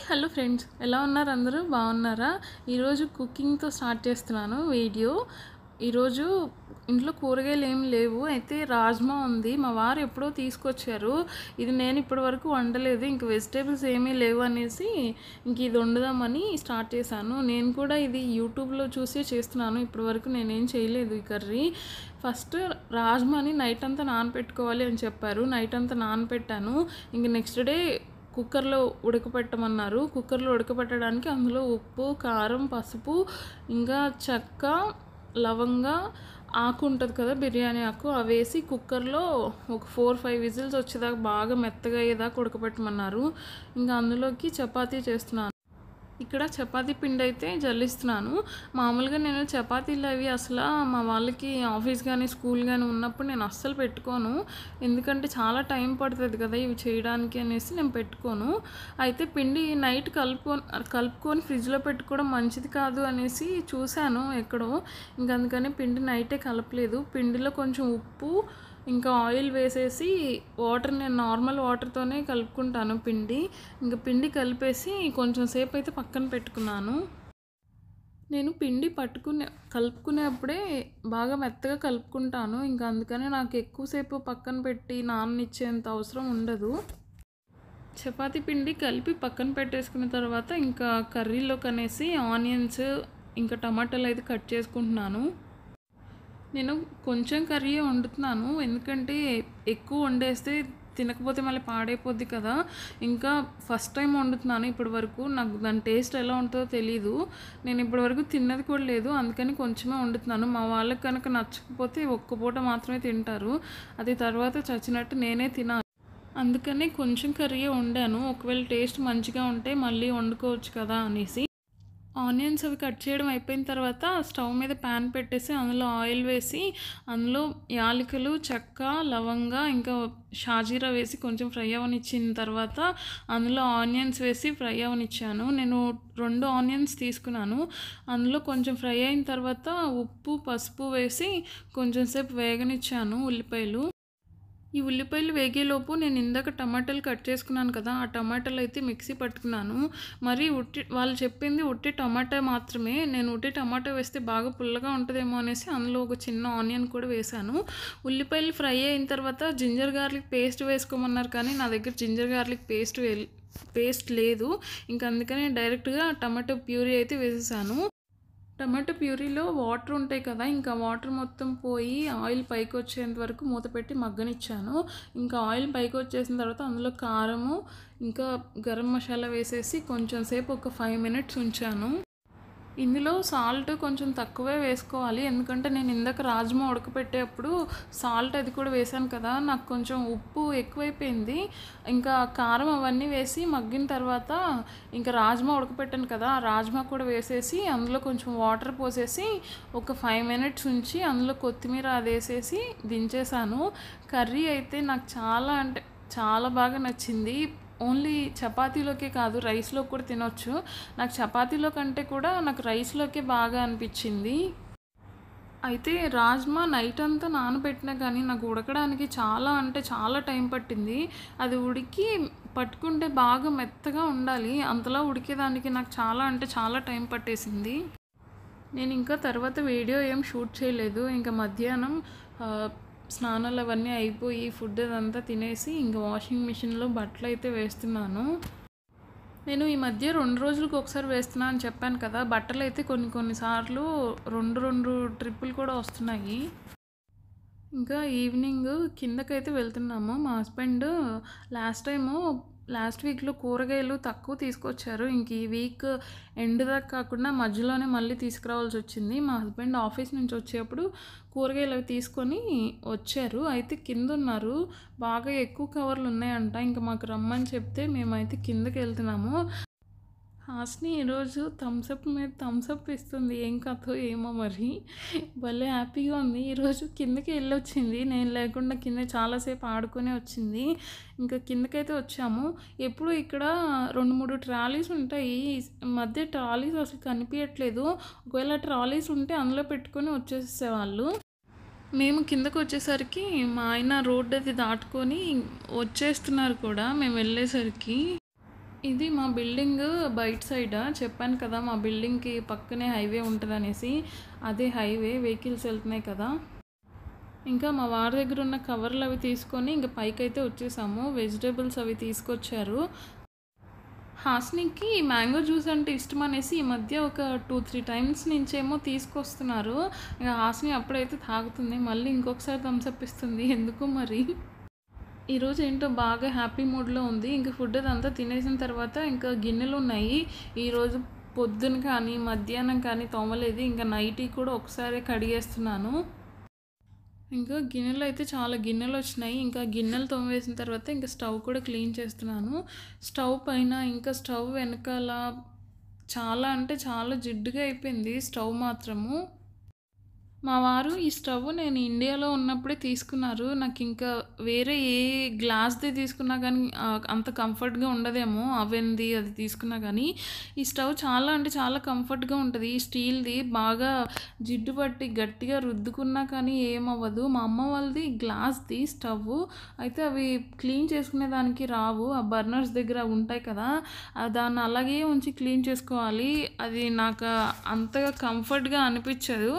Hello friends, ఎలా ఉన్నారు? అందరూ బాగున్నారా? ఈరోజు కుకింగ్తో స్టార్ట్ చేస్తున్నాను వీడియో. ఈరోజు ఇంట్లో కూరగాయలు ఏం లేవు, అయితే రాజ్మా ఉంది. మా వారు ఎప్పుడో తీసుకొచ్చారు. ఇది నేను ఇప్పటి వరకు వండలేదు. ఇంక వెజిటేబుల్స్ ఏమీ లేవు అనేసి ఇంక ఇది వండుదామని స్టార్ట్ చేశాను. నేను కూడా ఇది యూట్యూబ్లో చూసి చేస్తున్నాను. ఇప్పటి వరకు నేనేం చేయలేదు ఈ కర్రీ. ఫస్ట్ రాజ్మాని నైట్ అంతా నానబెట్టుకోవాలి అని చెప్పారు. నైట్ అంతా నానబెట్టాను. ఇంక నెక్స్ట్ డే కుక్కర్లో ఉడకపెట్టమన్నారు. కుక్కర్లో ఉడకపెట్టడానికి అందులో ఉప్పు, కారం, పసుపు, ఇంకా చెక్క, లవంగా, ఆకు ఉంటుంది కదా బిర్యానీ ఆకు, అవి వేసి కుక్కర్లో ఒక 4-5 విజిల్స్ వచ్చేదాకా బాగా మెత్తగా అయ్యేదాకా ఉడకపెట్టమన్నారు. ఇంకా అందులోకి చపాతీ చేస్తున్నాను. ఇక్కడ చపాతీ పిండి అయితే జల్లిస్తున్నాను. మామూలుగా నేను చపాతీలు అవి అసలు మా వాళ్ళకి ఆఫీస్ కానీ స్కూల్ కానీ ఉన్నప్పుడు నేను అస్సలు పెట్టుకోను. ఎందుకంటే చాలా టైం పడుతుంది కదా ఇవి చేయడానికి అనేసి నేను పెట్టుకోను. అయితే పిండి నైట్ కలుపుకొని ఫ్రిడ్జ్లో పెట్టుకోవడం మంచిది కాదు అనేసి చూశాను ఎక్కడో. ఇంక అందుకని పిండి నైటే కలపలేదు. పిండిలో కొంచెం ఉప్పు ఇంకా ఆయిల్ వేసేసి నేను నార్మల్ వాటర్తోనే కలుపుకుంటాను పిండి. ఇంకా పిండి కలిపేసి కొంచెం సేపు అయితే పక్కన పెట్టుకున్నాను. నేను పిండి కలుపుకునేప్పుడే బాగా మెత్తగా కలుపుకుంటాను. ఇంకా అందుకని నాకు ఎక్కువసేపు పక్కన పెట్టి నాననిచ్చేంత అవసరం ఉండదు. చపాతీ పిండి కలిపి పక్కన పెట్టేసుకున్న తర్వాత ఇంకా కర్రీలోకి అనేసి ఆనియన్స్ ఇంకా టమాటాలు అయితే కట్ చేసుకుంటున్నాను. నేను కొంచెం కర్రీ వండుతున్నాను, ఎందుకంటే ఎక్కువ వండేస్తే తినకపోతే మళ్ళీ పాడైపోద్ది కదా. ఇంకా ఫస్ట్ టైం వండుతున్నాను ఇప్పటి వరకు. నాకు దాని టేస్ట్ ఎలా ఉంటుందో తెలీదు. నేను ఇప్పటి వరకు తిన్నది కూడా లేదు, అందుకని కొంచెమే వండుతున్నాను. మా వాళ్ళకి కనుక నచ్చకపోతే ఒక్క పూట మాత్రమే తింటారు, అది తర్వాత చచ్చినట్టు నేనే తినాలి. అందుకని కొంచెం కర్రీ వండాను. ఒకవేళ టేస్ట్ మంచిగా ఉంటే మళ్ళీ వండుకోవచ్చు కదా అనేసి. ఆనియన్స్ అవి కట్ చేయడం అయిపోయిన తర్వాత స్టవ్ మీద ప్యాన్ పెట్టేసి అందులో ఆయిల్ వేసి అందులో యాలకులు, చెక్క, లవంగా, ఇంకా షాజీరా వేసి కొంచెం ఫ్రై అవనిచ్చిన తర్వాత అందులో ఆనియన్స్ వేసి ఫ్రై అవనిచ్చాను. నేను 2 ఆనియన్స్ తీసుకున్నాను. అందులో కొంచెం ఫ్రై అయిన తర్వాత ఉప్పు, పసుపు వేసి కొంచెం సేపు వేగనిచ్చాను ఉల్లిపాయలు. ఈ ఉల్లిపాయలు వేగేలోపు నేను ఇందాక టమాటాలు కట్ చేసుకున్నాను కదా, ఆ టమాటాలు అయితే మిక్సీ పట్టుకున్నాను. మరి వాళ్ళు చెప్పింది ఉట్టి టమాటా మాత్రమే. నేను ఉట్టి టమాటా వేస్తే బాగా పుల్లగా ఉంటుందేమో అనేసి అందులో ఒక చిన్న ఆనియన్ కూడా వేశాను. ఉల్లిపాయలు ఫ్రై అయిన తర్వాత జింజర్ గార్లిక్ పేస్ట్ వేసుకోమన్నారు, కానీ నా దగ్గర జింజర్ గార్లిక్ పేస్ట్ లేదు. ఇంకా అందుకని డైరెక్ట్గా టమాటో ప్యూరీ అయితే వేసేసాను. టమాటో ప్యూరీలో వాటర్ ఉంటాయి కదా, ఇంకా వాటర్ మొత్తం పోయి ఆయిల్ పైకి వచ్చేంత వరకు మూత పెట్టి మగ్గనిచ్చాను. ఇంకా ఆయిల్ పైకి వచ్చేసిన తర్వాత అందులో కారము ఇంకా గరం మసాలా వేసేసి కొంచెం సేపు ఒక 5 మినిట్స్ ఉంచాను. ఇందులో సాల్ట్ కొంచెం తక్కువే వేసుకోవాలి, ఎందుకంటే నేను ఇందాక రాజ్మా ఉడకపెట్టేటప్పుడు సాల్ట్ అది కూడా వేసాను కదా, నాకు కొంచెం ఉప్పు ఎక్కువైపోయింది. ఇంకా కారం అవన్నీ వేసి మగ్గిన తర్వాత ఇంకా రాజ్మా ఉడకపెట్టాను కదా, ఆ రాజ్మా కూడా వేసేసి అందులో కొంచెం వాటర్ పోసేసి ఒక 5 మినిట్స్ ఉంచి అందులో కొత్తిమీర అది వేసేసి దించేసాను. కర్రీ అయితే నాకు చాలా బాగా నచ్చింది. ఓన్లీ చపాతీలోకే కాదు, రైస్లో కూడా తినొచ్చు. నాకు చపాతీలో కంటే కూడా నాకు రైస్లోకే బాగా అనిపించింది. అయితే రాజ్మా నైట్ అంతా నానబెట్టినా కానీ నాకు ఉడకడానికి చాలా టైం పట్టింది. అది ఉడికి పట్టుకుంటే బాగా మెత్తగా ఉండాలి, అంతలా ఉడికేదానికి నాకు చాలా టైం పట్టేసింది. నేను ఇంకా తర్వాత వీడియో ఏం షూట్ చేయలేదు. ఇంకా మధ్యాహ్నం స్నానాలు అవన్నీ అయిపోయి ఫుడ్ అదంతా తినేసి ఇంకా వాషింగ్ మిషన్లో బట్టలు అయితే వేస్తున్నాను. నేను ఈ మధ్య 2 రోజులకు ఒకసారి వేస్తున్నా అని చెప్పాను కదా, బట్టలు అయితే కొన్నిసార్లు 2 ట్రిప్పులు కూడా వస్తున్నాయి. ఇంకా ఈవినింగ్ కిందకైతే వెళ్తున్నాము. మా హస్బెండ్ లాస్ట్ వీక్లో కూరగాయలు తక్కువ తీసుకొచ్చారు. ఇంక ఈ వీక్ ఎండ్ దాకా కాకుండా మధ్యలోనే మళ్ళీ తీసుకురావాల్సి వచ్చింది. మా హస్బెండ్ ఆఫీస్ నుంచి వచ్చేప్పుడు కూరగాయలు అవి తీసుకొని వచ్చారు. అయితే కింద ఉన్నారు, బాగా ఎక్కువ కవర్లు ఉన్నాయంట. ఇంకా మాకు రమ్మని చెప్తే మేమైతే కిందకి వెళ్తున్నాము. హాస్ని ఈరోజు థమ్స్అప్ మీద థమ్స్అప్ ఇస్తుంది, ఏం కథో ఏమో మరి, భలే హ్యాపీగా ఉంది. ఈరోజు కిందకి వెళ్ళొచ్చింది, నేను లేకుండా కింద చాలాసేపు ఆడుకొని వచ్చింది. ఇంకా కిందకైతే వచ్చాము. ఎప్పుడు ఇక్కడ 2-3 ట్రాలీస్ ఉంటాయి, మధ్య ట్రాలీస్ అసలు కనిపించట్లేదు. ఒకవేళ ట్రాలీస్ ఉంటే అందులో పెట్టుకొని వచ్చేసేవాళ్ళు. మేము కిందకు వచ్చేసరికి మా ఆయన రోడ్డు అది దాటుకొని వచ్చేస్తున్నారు కూడా మేము వెళ్ళేసరికి. ఇది మా బిల్డింగ్ బయట సైడా చెప్పాను కదా, మా బిల్డింగ్‌కి పక్కనే హైవే ఉంటదనేసి. అదే హైవే వెహికల్స్ వెళ్తున్నాయి కదా! ఇంకా మా వారి దగ్గర ఉన్న కవర్లు అవి తీసుకొని ఇంక పైకైతే వచ్చేసాము. వెజిటబుల్స్ అవి తీసుకొచ్చారు. హాసినికి మ్యాంగో జ్యూస్ అంటే ఇష్టమనేసి ఈ మధ్య ఒక 2, 3 టైమ్స్ నుంచేమో తీసుకొస్తున్నారు. ఇక హాసిని అప్పుడైతే తాగుతుంది. మళ్ళీ ఇంకొకసారి థమ్స్ అప్ ఇస్తుంది. ఎందుకో మరి. ఈరోజు ఏంటో బాగా హ్యాపీ మూడ్‌లో ఉంది. ఇంక ఫుడ్ అదంతా తినేసిన తర్వాత ఇంకా గిన్నెలున్నాయి. ఈరోజు పొద్దున కానీ, మధ్యాహ్నం కానీ తోమలేదు. ఇంకా నైట్‌కి కూడా ఒకసారే కడిగేస్తున్నాను. ఇంకా గిన్నెలు అయితే చాలా గిన్నెలొచ్చినాయి. ఇంకా గిన్నెలు తోమేసిన తర్వాత ఇంకా స్టవ్ కూడా క్లీన్ చేస్తున్నాను. స్టవ్ పైన ఇంకా స్టవ్ వెనకాల చాలా అంటే చాలా జిడ్డుగా అయిపోయింది స్టవ్ మాత్రము. మా వారు ఈ స్టవ్ నేను ఇండియాలో ఉన్నప్పుడే తీసుకున్నారు. నాకింకా వేరే ఏ గ్లాస్‌ది తీసుకున్నా గానీ అంత కంఫర్ట్‌గా ఉండదేమో అవెన్‌ది అది తీసుకున్నా గానీ, ఈ స్టవ్ చాలా అంటే చాలా కంఫర్ట్‌గా ఉంటది. ఈ స్టీల్‌ది బాగా జిడ్డు పట్టి గట్టిగా రుద్దుకున్నా కానీ ఏమవ్వదు. మా అమ్మ వాళ్ళది గ్లాస్‌ది స్టవ్వు. అయితే అవి క్లీన్ చేసుకునే దానికి రావు. ఆ బర్నర్స్ దగ్గర ఉంటాయి కదా! దాన్ని అలాగే ఉంచి క్లీన్ చేసుకోవాలి. అది నాకు అంతగా కంఫర్ట్‌గా అనిపిచ్చదు.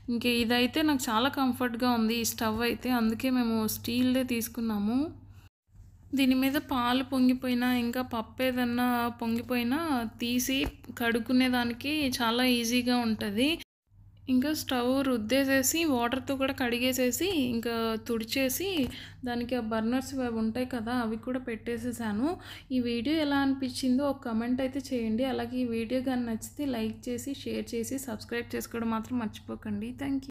ఇంక ఇదైతే నాకు చాలా కంఫర్ట్‌గా ఉంది ఈ స్టవ్ అయితే. అందుకే మేము స్టీల్‌దే తీసుకున్నాము. దీని మీద పాలు పొంగిపోయినా, ఇంకా పప్పేదన్నా పొంగిపోయినా తీసి కడుక్కునేదానికి చాలా ఈజీగా ఉంటది. ఇంకా స్టవ్ రుద్దేసేసి, వాటర్‌తో కూడా కడిగేసేసి, ఇంకా తుడిచేసి, దానికి ఆ బర్నర్స్ అవి ఉంటాయి కదా! అవి కూడా పెట్టేసేసాను. ఈ వీడియో ఎలా అనిపించిందో ఒక కామెంట్ అయితే చేయండి. అలాగే ఈ వీడియో గాని నచ్చితే లైక్ చేసి, షేర్ చేసి, సబ్స్క్రైబ్ చేసుకోవడం మాత్రం మర్చిపోకండి. Thank you.